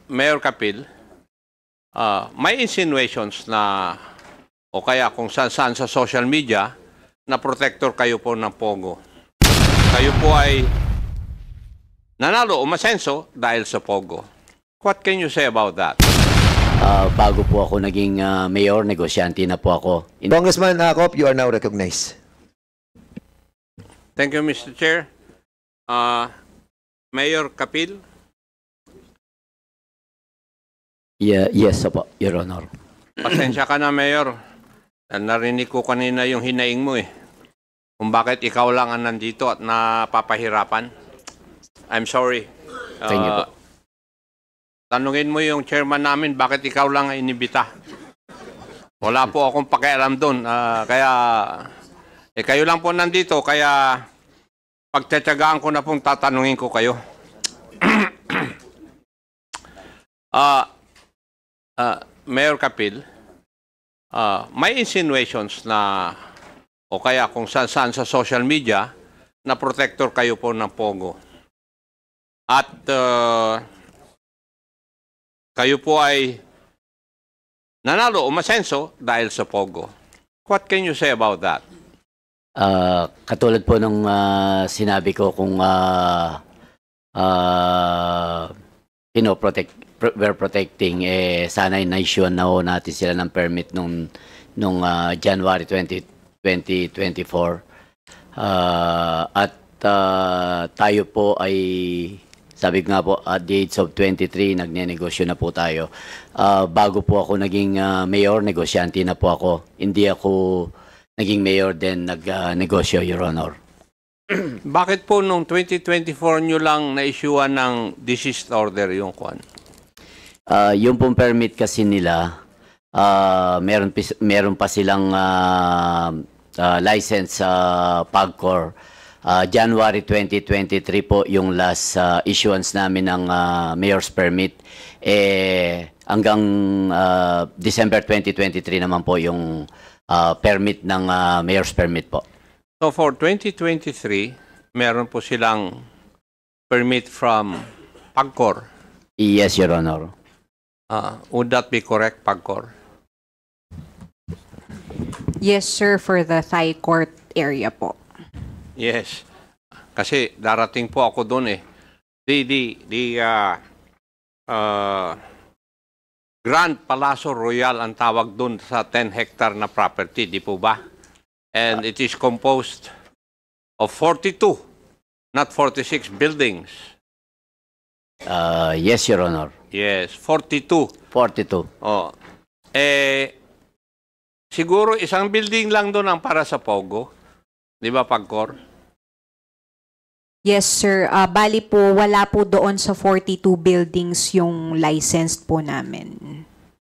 Mayor Kapil, may insinuations na o kaya kung saan sa social media na protector kayo po ng Pogo. Kayo po ay nanalo o masenso dahil sa Pogo. What can you say about that? Bago po ako naging mayor, negosyante na po ako. Congressman Akop, you are now recognized. Thank you, Mr. Chair. Mayor Kapil. Yes, po, Your Honor. Pasensya ka na, Mayor. Narinig ko kanina yung hinaing mo eh. Kung bakit ikaw lang ang nandito at napapahirapan. I'm sorry. Thank you po. Tanungin mo yung chairman namin, bakit ikaw lang ang inibita? Wala po akong pakialam doon. Kaya, kayo lang po nandito, kaya pagtsatsagaan ko na pong tatanungin ko kayo. Mayor Kapil, may insinuations na o kaya kung saan sa social media na protector kayo po ng Pogo. At kayo po ay nanalo o masenso dahil sa Pogo. What can you say about that? Katulad po nung sinabi ko kung we're protecting, sana na-issuean na ho natin sila ng permit nung January 2024. At tayo po ay, sabi ko nga po, at the age of 23, nagnenegosyo na po tayo. Bago po ako naging mayor, negosyante na po ako. Hindi ako naging mayor, then nagnegosyo, Your Honor. Bakit po nung 2024 nyo lang na-issuean ng desist order yung kwan? Yung pong permit kasi nila, meron pa silang license sa PAGCOR. January 2023 po yung last issuance namin ng mayor's permit. Hanggang December 2023 naman po yung permit ng mayor's permit po. So for 2023, meron po silang permit from PAGCOR. Yes, Your Honor. Would that be correct, PAGCOR? Yes, sir, for the Thai court area po. Yes. Kasi darating po ako doon eh. Grand Palacio Royal ang tawag doon sa 10 hectare na property, di po ba? And it is composed of 42, not 46 buildings. Yes, Your Honor. Yes, 42. 42. Oh. Siguro isang building lang doon ang para sa Pogo. Di ba, PAGCOR? Yes, sir. Bali po, wala po doon sa 42 buildings yung licensed po namin.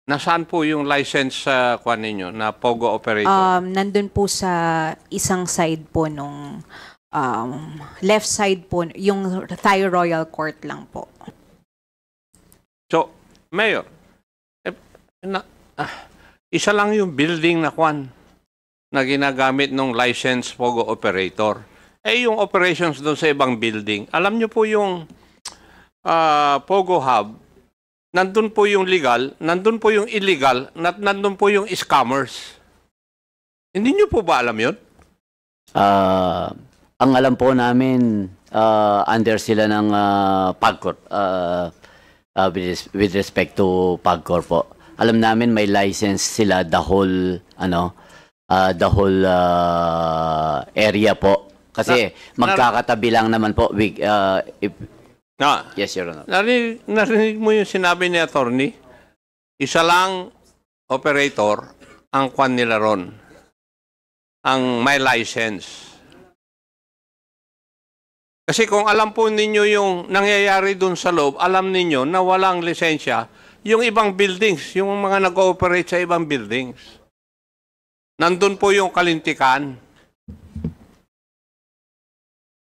Nasaan po yung license sa kwan ninyo na Pogo operator? Nandun po sa isang side po nung left side po, yung Thai Royal Court lang po. So, Mayor, isa lang yung building na kwan na ginagamit ng license Pogo operator. Yung operations doon sa ibang building, alam nyo po yung Pogo Hub, nandun po yung legal, nandun po yung illegal, nandun po yung scammers. Hindi nyo po ba alam yun? Ang alam po namin, under sila ng PAGCOR, with respect to PAGCOR po. Alam namin may license sila the whole area po. Kasi magkakatabi lang naman po. Yes, Your Honor. Narinig mo yung sinabi ni attorney? Isa lang operator ang kwan nila ron. Ang may license. Kasi kung alam po ninyo yung nangyayari dun sa loob, alam ninyo na walang lisensya yung ibang buildings, yung mga nag-ooperate sa ibang buildings. Nandun po yung kalintikan.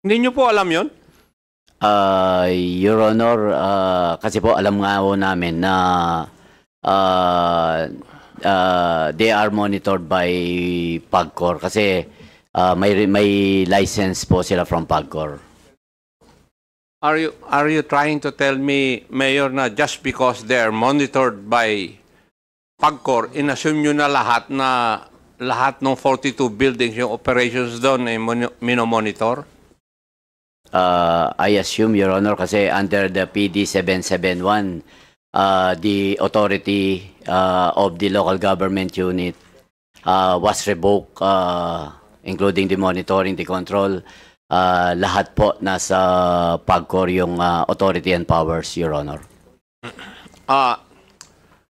Hindi nyo po alam yun? Your Honor, kasi po alam nga po namin na they are monitored by PAGCOR kasi may license po sila from PAGCOR. Are you trying to tell me, Mayor, na just because they're monitored by PAGCOR, inassume nyo na lahat ng 42 buildings, yung operations doon ay minomonitor? I assume, Your Honor, kasi under the PD 771, the authority of the local government unit was revoked, including the monitoring, the control. Lahat po nasa PAGCOR yung authority and powers, Your Honor.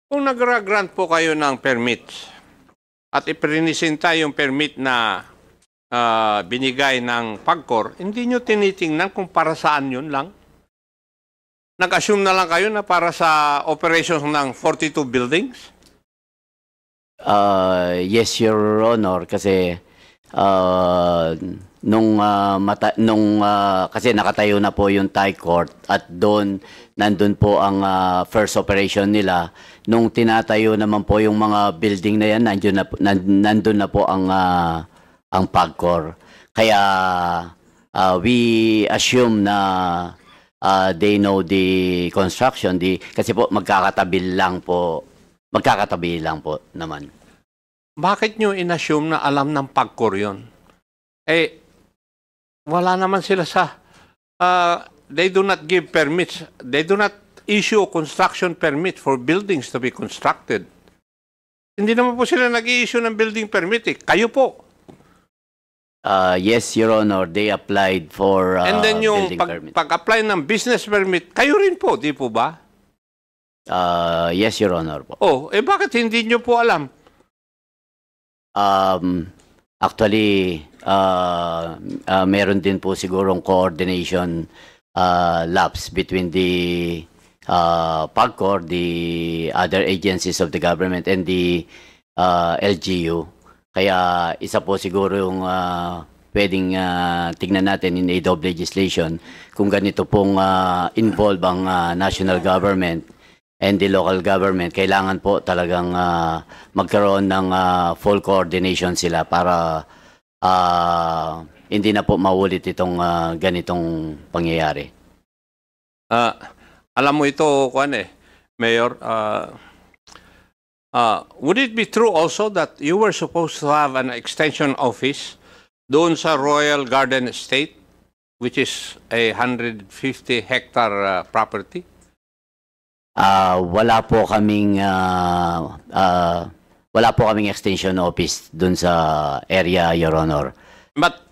Kung nagra-grant po kayo ng permits at iprinisinta yung permit na binigay ng PAGCOR, hindi nyo tinitingnan kung para saan yun lang? Nag-assume na lang kayo na para sa operations ng 42 buildings? Yes, Your Honor, kasi kasi nakatayo na po yung Thai court at nandun po ang first operation nila. Nung tinatayo naman po yung mga building na yan, nandun na po ang PAGCOR. Kaya we assume na they know the construction, kasi po magkakatabi lang po naman. Bakit nyo inassume na alam ng PAGCOR yun? Wala naman sila they do not give permits. They do not issue a construction permit for buildings to be constructed. Hindi naman po sila nag-i-issue ng building permit. Kayo po. Yes, Your Honor, they applied for And then yung building permit. pag-apply ng business permit, kayo rin po, di po ba? Yes, Your Honor po. Bakit hindi nyo po alam? Actually, meron din po sigurong coordination lapse between the PAGCOR, the other agencies of the government, and the LGU. Kaya isa po siguro yung pwedeng tignan natin in aid of legislation kung ganito pong involve ang national government and the local government. Kailangan po talagang magkaroon ng full coordination sila para hindi na po maulit itong ganitong pangyayari. Alam mo ito, Mayor, would it be true also that you were supposed to have an extension office doon sa Royal Garden Estate, which is a 150-hectare property? Wala po kaming extension office doon sa area, Your Honor. But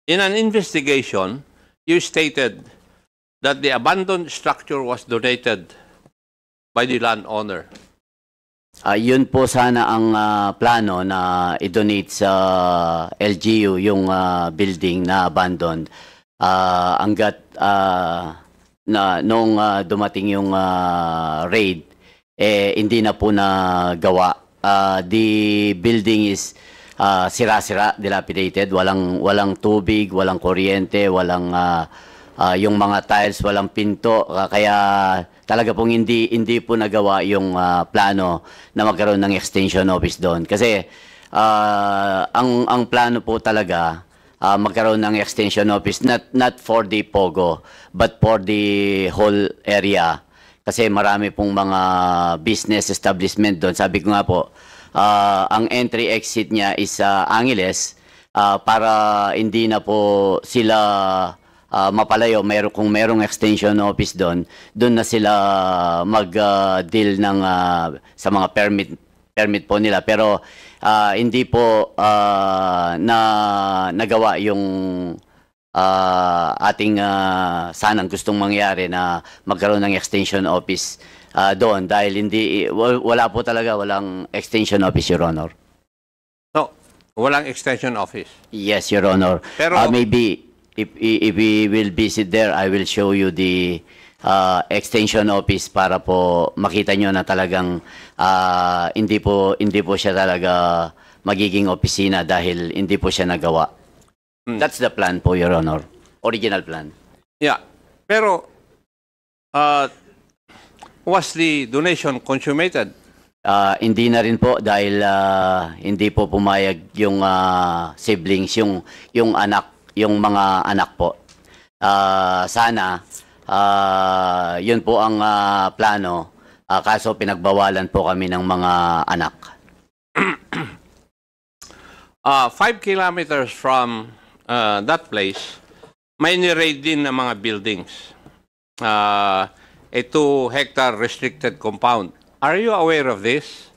in an investigation, you stated that the abandoned structure was donated by the landowner. Yun po sana ang plano na i-donate sa LGU yung building na abandoned. Hanggat nung dumating yung raid, hindi na po nagawa. The building is sira-sira, dilapidated, walang tubig, walang kuryente, walang yung mga tiles, walang pinto, kaya talaga pong hindi po nagawa yung plano na magkaroon ng extension office doon. Kasi ang plano po talaga magkaroon ng extension office not for the Pogo but for the whole area. Kasi marami pong mga business establishment doon. Sabi ko nga po, ang entry-exit niya is Angeles para hindi na po sila mapalayo. Kung merong extension office doon na sila mag-deal ng sa mga permit po nila. Pero hindi po nagawa yung ating sanang gustong mangyari na magkaroon ng extension office doon dahil wala po talaga, walang extension office, Your Honor. No, walang extension office. Yes, Your Honor. Pero maybe if we will visit there, I will show you the extension office para po makita nyo na talagang hindi po siya talaga magiging opisina dahil hindi po siya nagawa. That's the plan po, Your Honor. Original plan. Yeah. Pero, was the donation consummated? Hindi na rin po dahil hindi po pumayag yung siblings, yung anak, yung mga anak po. Sana Yun po ang plano. Kaso pinagbawalan po kami ng mga anak. 5 kilometers from that place, may ni-raid din ng mga buildings. A 2-hectare restricted compound. Are you aware of this?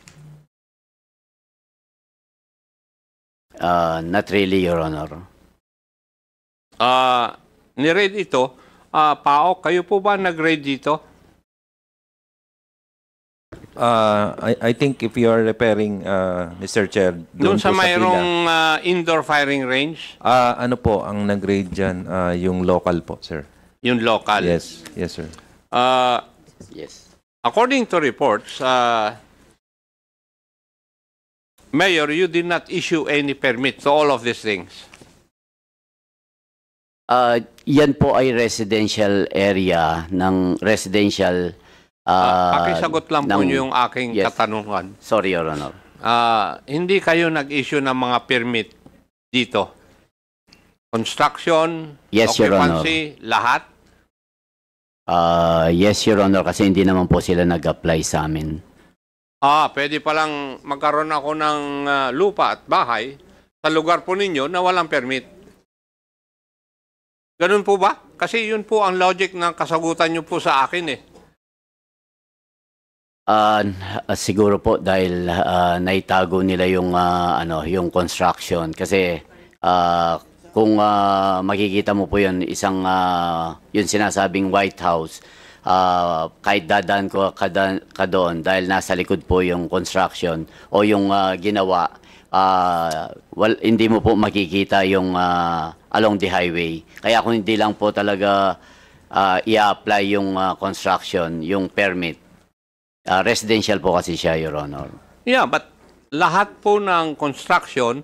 Not really, Your Honor. Ni-raid ito. Paok, kayo po ba nag-raid dito? I think if you are referring, Mr. Chair, Doon sa po pila. mayroong indoor firing range? Ano po ang nag-raid dyan? Yung local po, sir. Yung local? Yes, yes, sir. Yes. According to reports, Mayor, you did not issue any permit to all of these things. Yan po ay residential area ng residential. Pakisagot lang po ng- yung aking yes. katanungan. Sorry, Your Honor. Hindi kayo nag-issue ng mga permit dito? Construction, Yes, Your Honor. occupancy, lahat? Yes, Your Honor, kasi hindi naman po sila nag-apply sa amin. Pwede palang magkaroon ako ng lupa at bahay sa lugar po ninyo na walang permit. Ganun po ba? Kasi yun po ang logic ng kasagutan nyo po sa akin eh. Siguro po dahil naitago nila yung yung construction kasi kung makikita mo po yun isang yung sinasabing White House, kahit dadaan ko ka doon dahil nasa likod po yung construction o yung ginawa, hindi mo po makikita yung along the highway. Kaya kung hindi lang po talaga i-apply yung construction, yung permit, residential po kasi siya, Your Honor. Yeah, but lahat po ng construction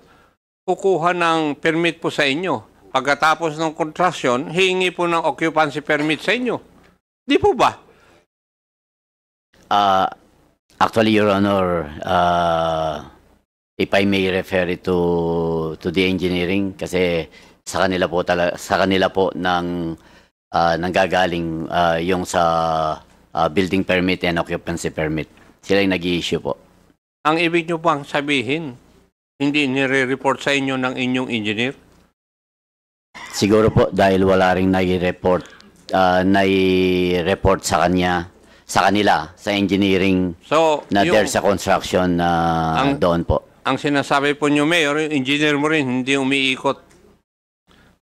kukuha ng permit po sa inyo. Pagkatapos ng construction, hihingi po ng occupancy permit sa inyo. Di po ba? Actually, Your Honor, if I may refer it to the engineering, kasi sa kanila po nanggagaling yung sa building permit and occupancy permit. Sila yung nag-i-issue po. Ang ibig nyo bang sabihin, hindi nire-report sa inyo ng inyong engineer? Siguro po dahil wala ring nai-report sa kanila, sa engineering So, na yung, there sa construction doon po. ang sinasabi po nyo, Mayor, yung engineer mo rin, hindi umiikot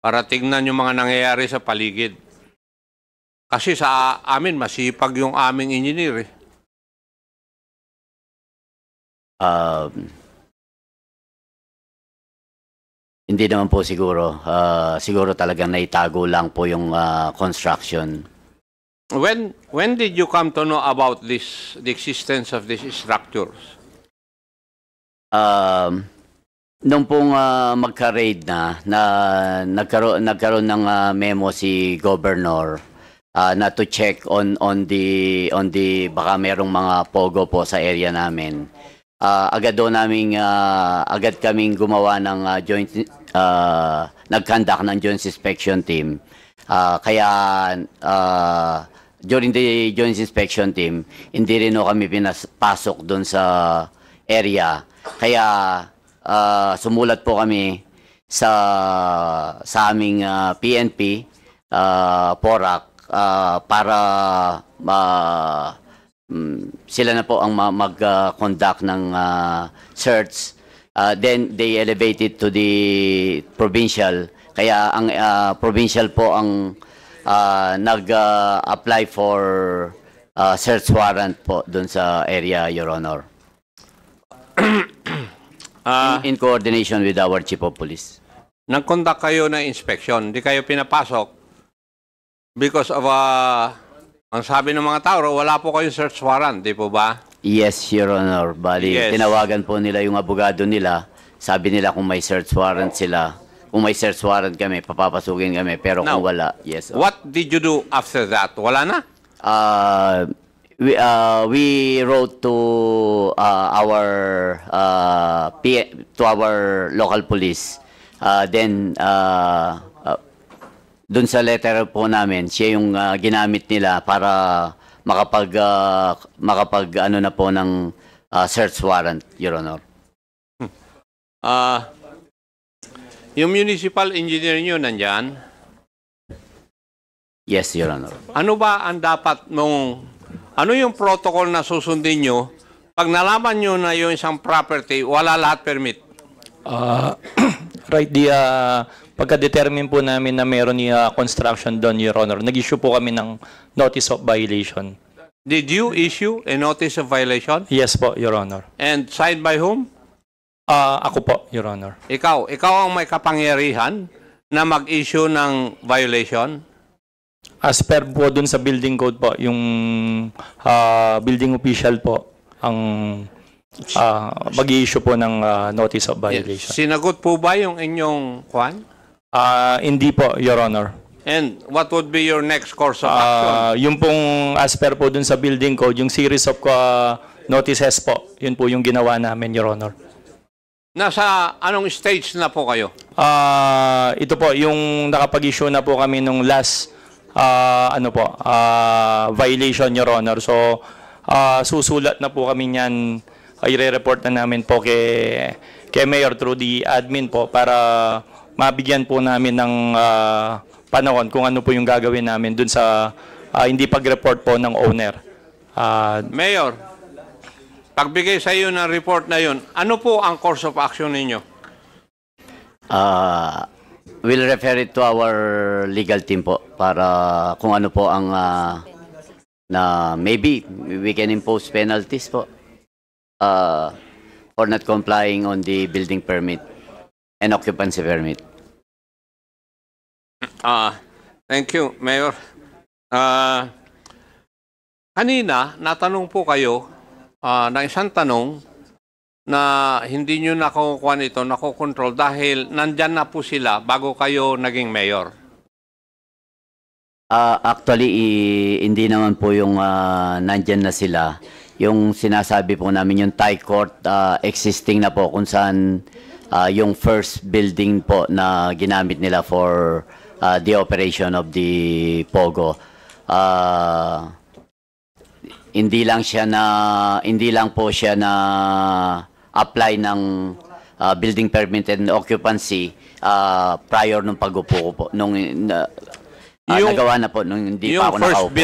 para tignan yung mga nangyayari sa paligid. Kasi sa amin, masipag yung aming engineer eh. Hindi naman po siguro. Siguro talagang naitago lang po yung construction. When did you come to know about the existence of these structures? Nung pong magka-raid na nagkaroon ng memo si Governor na to check on the baka merong mga pogo po sa area namin. Agad kaming gumawa ng nag-conduct ng joint inspection team. Kaya during the joint inspection team, hindi rin kami pinapasok doon sa area. Kaya sumulat po kami sa aming PNP, PORAC, para sila na po ang mag-conduct ng search. Then they elevated to the provincial. Kaya ang provincial po ang nag-apply for search warrant po doon sa area, Your Honor. In coordination with our Chief of Police. Nag-conduct kayo ng inspection, hindi kayo pinapasok because of ang sabi ng mga tao, wala po kayong search warrant, di po ba? Yes, Your Honor. Bali, Yes. tinawagan po nila yung abogado nila. Sabi nila kung may search warrant sila. Kung may search warrant kami, papapasukin kami. Pero Now, kung wala, yes. What did you do after that? Wala na? We wrote to our local police. Then dun sa letter po namin, siya yung ginamit nila para makapag ano na po ng search warrant, Your Honor. Yung municipal engineer nyo nandyan, Yes, Your Honor. ano ba ang dapat ano yung protocol na susundin nyo pag nalaman nyo na yung isang property, wala lahat permit? Right, pagka-determine po namin na meron construction doon, Your Honor, nag-issue po kami ng notice of violation. Did you issue a notice of violation? Yes po, Your Honor. And signed by whom? Ako po, Your Honor. Ikaw ang may kapangyarihan na mag-issue ng violation? As per po dun sa building code po, yung building official po ang mag-i-issue po ng notice of violation. Sinagot po ba yung inyong kwan? Hindi po, Your Honor. And what would be your next course of action? Yung pong as per po dun sa building code, yung series of notices po, yun po yung ginawa namin, Your Honor. Nasa anong stage na po kayo? Ito po, yung nakapag-issue na po kami nung last violation, Your Honor. So, susulat na po kami niyan, i-report na namin po kay Mayor through the admin po para mabigyan po namin ng panahon kung ano po yung gagawin namin dun sa hindi pag-report po ng owner. Mayor, pagbigay sa iyo ng report na yun, ano po ang course of action ninyo? We'll refer it to our legal team po para kung ano po ang na maybe we can impose penalties po for not complying on the building permit and occupancy permit. Thank you, Mayor. Kanina, natanong po kayo ng isang tanong na hindi nyo nakukuha ito, nakokontrol dahil nandyan na po sila bago kayo naging mayor. Actually, hindi naman po yung nandyan na sila. Yung sinasabi po namin yung Thai court existing na po kung saan yung first building po na ginamit nila for the operation of the POGO. Hindi lang po siya na apply ng building permit and occupancy prior nung pag-upo ko po nung nagawa na po nung hindi pa ako nakaupo.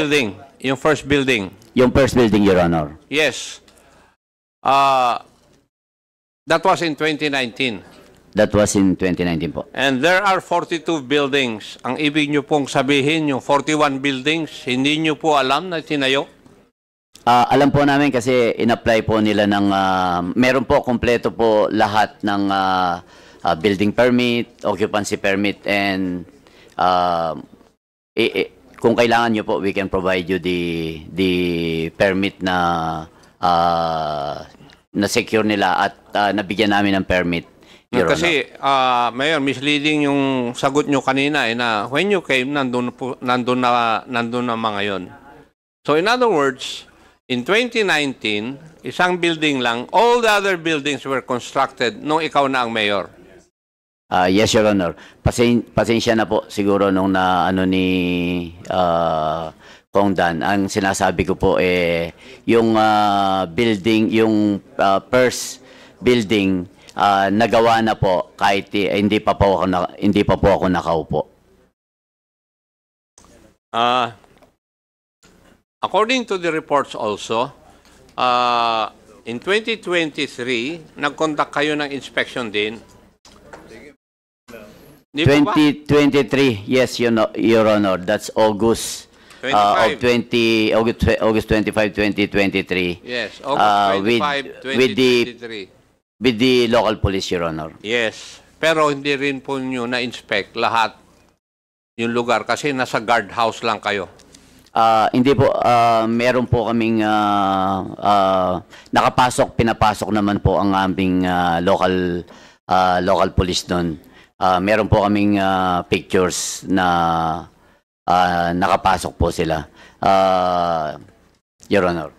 Yung first building. Yung first building, Your Honor. Yes. That was in 2019. That was in 2019 po. And there are 42 buildings. Ang ibig nyo pong sabihin, yung 41 buildings, hindi nyo po alam na tinayo? Alam po namin kasi in-apply po nila ng meron po kompleto po lahat ng building permit, occupancy permit, and kung kailangan nyo po, we can provide you the permit na secure nila at nabigyan namin ng permit. Kasi, Mayor, misleading yung sagot nyo kanina na when you came, nandun na mga yon. So, in other words, in 2019, isang building lang, all the other buildings were constructed nung ikaw na ang mayor. Yes, Your Honor. Pasensya na po siguro nung na ano ni Kong Dan. Ang sinasabi ko po yung building, yung first building nagawa na po kahit hindi pa po ako nakaupo. According to the reports also, in 2023, nag-conduct kayo ng inspection din. Di po ba? 2023, yes, Your Honor. That's August 25, 2023. Yes, August 25, 2023. With the local police, Your Honor. Yes, pero hindi rin po nyo na-inspect lahat yung lugar kasi nasa guardhouse lang kayo. Hindi po, meron po kaming pinapasok naman po ang aming local police doon. Meron po kaming pictures na nakapasok po sila. Your Honor.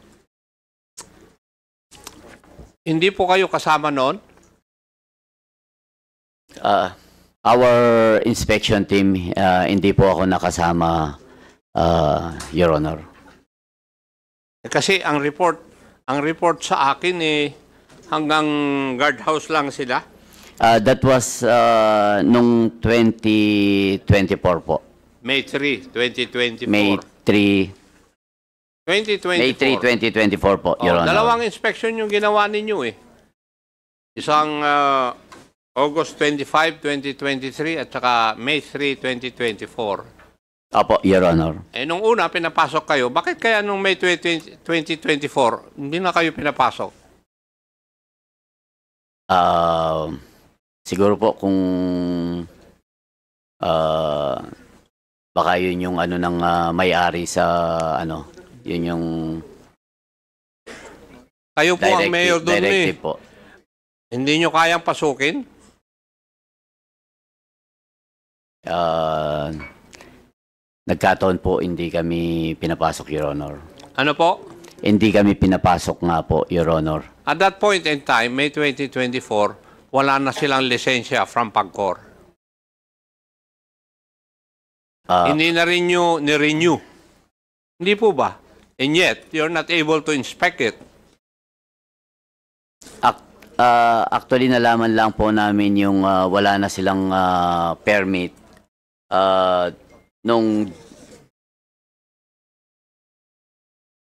Hindi po kayo kasama noon? Our inspection team, hindi po ako nakasama, Your Honor. Kasi ang report sa akin hanggang guardhouse lang sila. That was nung 2024 po. May 3, 2024. May 3, 2024. May 3, 2024 po, Your Honor. Dalawang inspection yung ginawa ninyo Isang August 25, 2023 at saka May 3, 2024. Opo, Your Honor. Nung una, pinapasok kayo. Bakit kaya nung May 2024, hindi na kayo pinapasok? Siguro po kung baka yun yung ano ng may-ari sa ano, yun yung Kayo po ang mayor doon directive po. Hindi nyo kayang pasukin? Nagkataon po hindi kami pinapasok, Your Honor. Ano po? Hindi kami pinapasok nga po, Your Honor. At that point in time, May 2024, wala na silang lisensya from PAGCOR. Hindi na rin nyo ni-renew. Hindi po ba? And yet, you're not able to inspect it. Actually, nalaman lang po namin yung wala na silang permit nung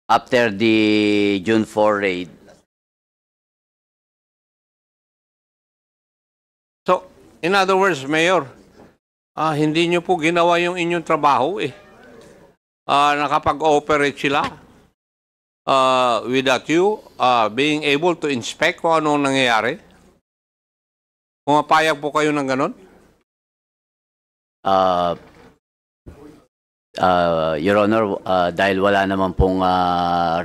after the June 4 raid. So, in other words, Mayor, hindi nyo po ginawa yung inyong trabaho nakapag-operate sila without you being able to inspect kung anong nangyayari? Pumapayag po kayo ng ganon? Your Honor, dahil wala naman pong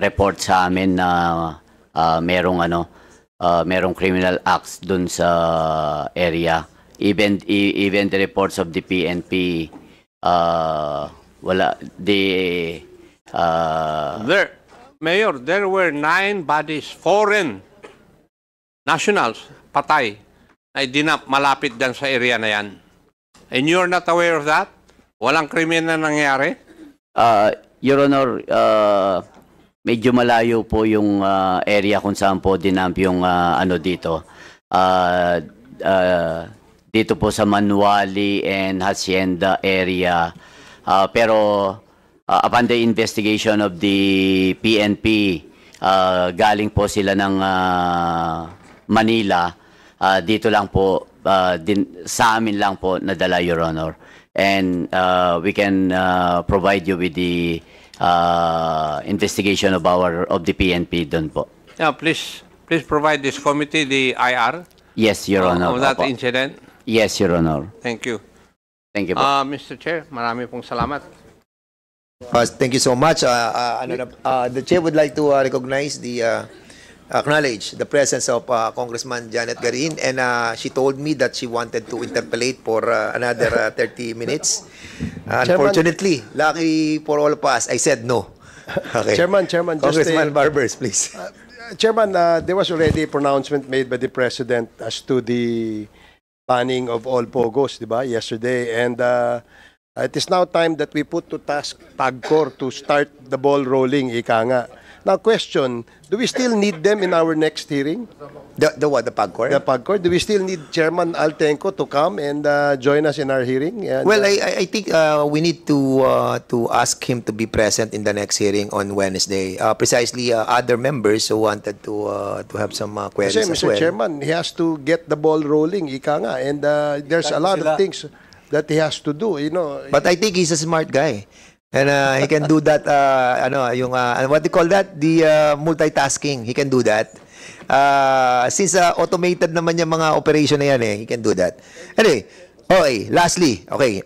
report sa amin na merong criminal acts dun sa area. Even the reports of the PNP, wala. Mayor, there were 9 bodies, foreign nationals, patay, na idinap malapit dan sa area na yan. And you're not aware of that? Walang krimen na nangyari? Your Honor, medyo malayo po yung area kung saan po dinamp yung dito. Dito po sa Manuali and Hacienda area. Pero upon the investigation of the PNP, galing po sila ng Manila. Dito lang po, sa amin lang po nadala, Your Honor. And we can provide you with the investigation of the PNP doon po. Yeah, please provide this committee the IR. Yes, Your Honor. Of that Opo. incident. Yes, Your Honor. Thank you. Thank you po. Mr. Chair, marami pong salamat. Thank you so much. The chair would like to recognize acknowledge the presence of Congressman Janet Garin, and she told me that she wanted to interpellate for another 30 minutes. Unfortunately, lucky for all of us, I said no. Okay. Chairman, Congressman Barbers, please. Chairman, there was already a pronouncement made by the President as to the banning of all POGOs, diba, yesterday, and it is now time that we put to task PAGCOR to start the ball rolling, ika nga. Now, question, do we still need them in our next hearing? The what? The PAGCOR? The PAGCOR? Do we still need Chairman Altenco to come and join us in our hearing? And, Well, I think we need to ask him to be present in the next hearing on Wednesday. Precisely, other members who wanted to have some queries kasi, as Mr. well. Chairman, he has to get the ball rolling, ika nga, and there's a lot of things that he has to do, you know. But I think he's a smart guy. And he can do that, what do you call that? The multitasking. He can do that. Since automated naman yung mga operation na yan, he can do that. Anyway, okay, lastly, okay,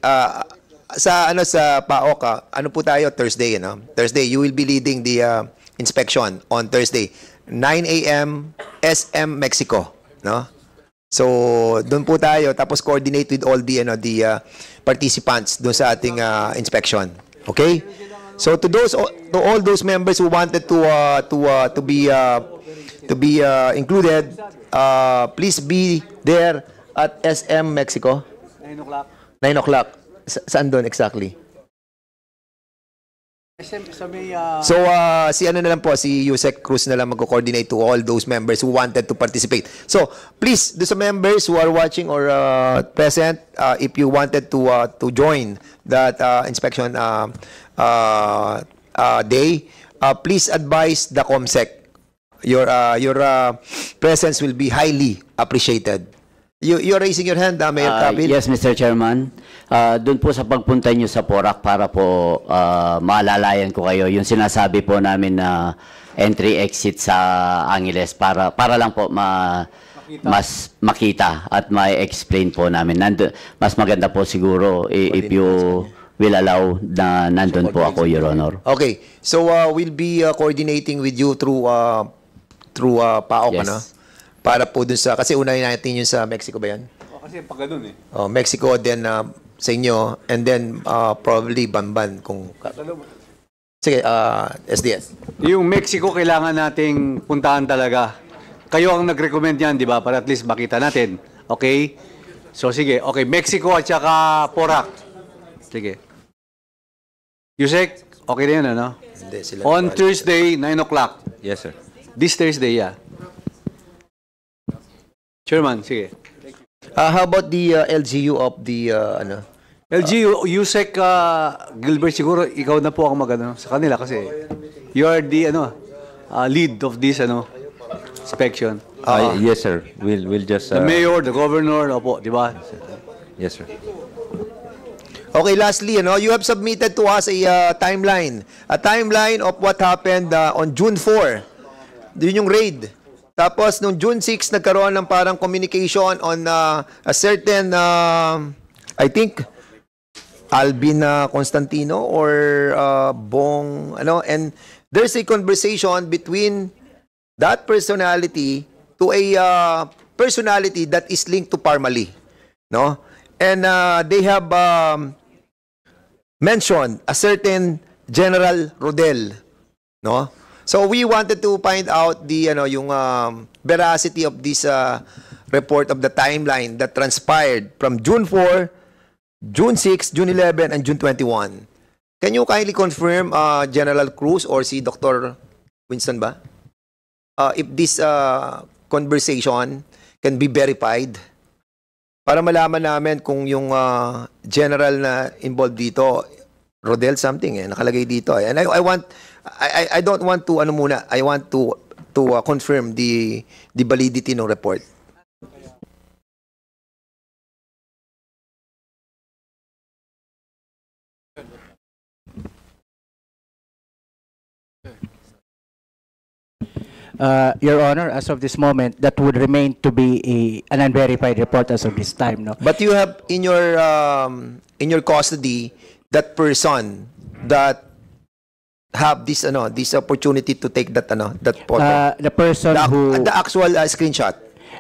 sa PAOK, ano po tayo, Thursday, Thursday, you will be leading the inspection on Thursday, 9 a.m. SM Mexico, no? So, doon po tayo, tapos coordinate with all the participants doon sa ating inspection. Okay? So to all those members who wanted to be included, please be there at SM Mexico. 9 o'clock. 9 o'clock. Saan doon exactly? Sa may, So, si ano na lang po, si Yusek Cruz na lang mag-coordinate to all those members who wanted to participate. So, please, do sa members who are watching or present, if you wanted to join that inspection day, please advise the COMSEC. Your presence will be highly appreciated. You're raising your hand, Mayor Kapil? Yes, Mr. Chairman. Doon po sa pagpunta nyo sa Porac para po maalalayan ko kayo, yung sinasabi po namin na entry-exit sa Angeles para lang po mas makita at ma-explain po namin. Mas maganda po siguro if you will allow na nandun po ako, Your Honor. Okay. So, we'll be coordinating with you through PAOK, Yes. ano? Para po dun sa, kasi unahin natin yun sa Mexico ba yan? kasi pag ganun eh. Mexico, then sa inyo, and then probably Bamban kung... Sige, SDS. Yung Mexico, kailangan nating puntahan talaga. Kayo ang nag-recommend yan, di ba? Para at least makita natin. Okay? So, sige. Okay, Mexico at saka Porac. Sige. Yusek, okay na yun, ano? Hindi, sila On Thursday, 9 o'clock. Yes, sir. This Thursday, yeah. Chairman, sige. How about the LGU of the, LG, Yusek Gilbert, siguro ikaw na po ang mag-ano sa kanila kasi you are the lead of this inspection. Yes, sir. We'll just... The mayor, the governor, opo, di ba? Yes, sir. Okay, lastly, you have submitted to us a timeline of what happened on June 4. Yun yung raid. Tapos, nung June 6, nagkaroon ng parang communication on a certain, I think, Alvin Constantino or Bong, and there's a conversation between that personality to a personality that is linked to Parmali, no? And they have mentioned a certain General Rodel, no? So we wanted to find out the yung veracity of this report of the timeline that transpired from June 4, June 6, June 11, and June 21. Can you kindly confirm, General Cruz or si Dr. Winston ba? If this conversation can be verified para malaman namin kung yung general na involved dito, Rodel something nakalagay dito and I don't want to I want to confirm the validity ng report. Your Honor, as of this moment, that would remain to be an unverified report as of this time, no? But you have in your custody that person that have this this opportunity to take that that photo. The person The actual screenshot.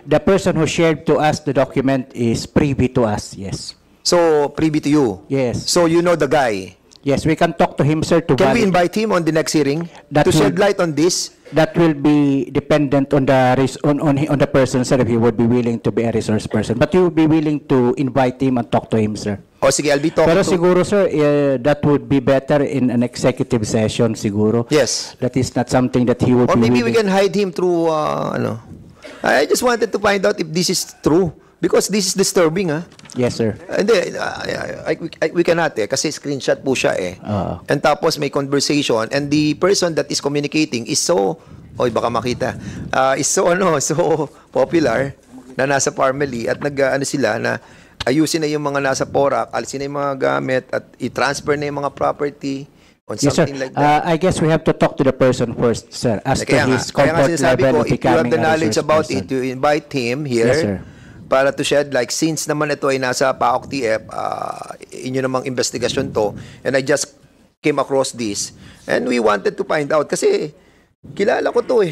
the person who shared to us the document is privy to us. Yes. So privy to you. Yes. So you know the guy. Yes, we can talk to him, sir. To Can we validate. invite him on the next hearing That to shed will- light on this? That will be dependent on the person, sir, if he would be willing to be a resource person. But you would be willing to invite him and talk to him, sir. O sige, I'll be talking Pero to... siguro, sir, that would be better in an executive session, siguro. Yes. That is not something that he would Or be maybe we willing. can hide him through, I just wanted to find out if this is true. Because this is disturbing, Yes, sir. Hindi, we cannot kasi screenshot po siya And tapos may conversation and the person that is communicating is so, baka makita, is so, so popular na nasa Parmali at sila na ayusin na yung mga nasa Porac, alisin na yung mga gamit at i-transfer na yung mga property on Yes, sir. something like that. I guess we have to talk to the person first, sir, as to Kaya his nga comfort sinasabi level ko, of if you have becoming the a knowledge resource about person. it, you invite him here Yes, sir. para to shed like since naman ito ay nasa PAOK TF, inyo namang investigasyon to, and I just came across this, and we wanted to find out, kasi kilala ko to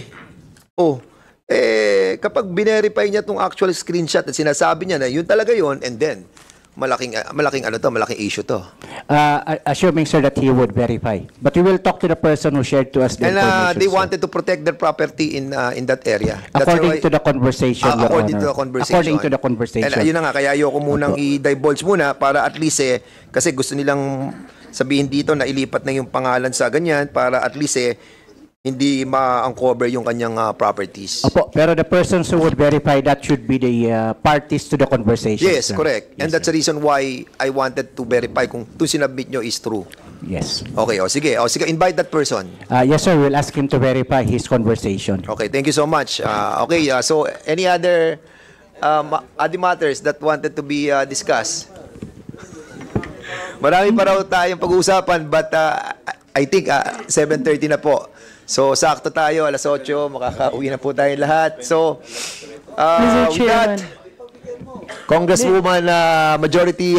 kapag binerify niya tong actual screenshot at sinasabi niya na yun talaga yun, and then, malaking ano to, malaking issue to. Assuming, sir, that he would verify. But we will talk to the person who shared to us the And information, they sir. wanted to protect their property in that area. That's According why- to the conversation, Your according Honor. to the conversation. According to the conversation. And yun na nga, kaya ayoko munang i-divulge muna para at least kasi gusto nilang sabihin dito na ilipat na yung pangalan sa ganyan para at least hindi ma-uncover yung kanyang properties. Opo, pero the persons who would verify that should be the parties to the conversation. Yes, sir. correct. And Yes, that's the reason why I wanted to verify kung to sinubmit nyo is true. Yes. Okay, sige, invite that person. Yes, sir. We'll ask him to verify his conversation. Okay, thank you so much. So any other other matters that wanted to be discussed? Marami pa raw tayong pag-uusapan but I think 7:30 na po. So sakto tayo, alas 8, makakauwi na po tayo lahat. So we got Congresswoman Majority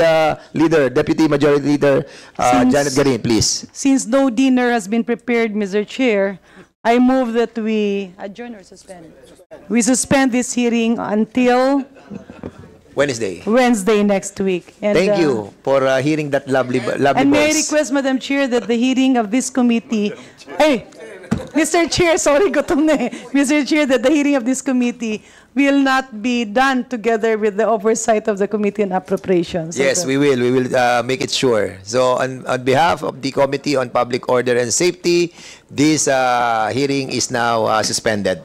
Leader, Deputy Majority Leader Janet Garin, please. Since no dinner has been prepared, Mr. Chair, I move that we adjourn or suspend. We suspend this hearing until Wednesday next week. And, Thank you for hearing that lovely And may I voice. request, Madam Chair, that the hearing of this committee, Mr. Chair, sorry, gutom na eh. Mr. Chair, that the hearing of this committee will not be done together with the oversight of the Committee on Appropriations. Yes, we will. We will make it sure. So on behalf of the Committee on Public Order and Safety, this hearing is now suspended.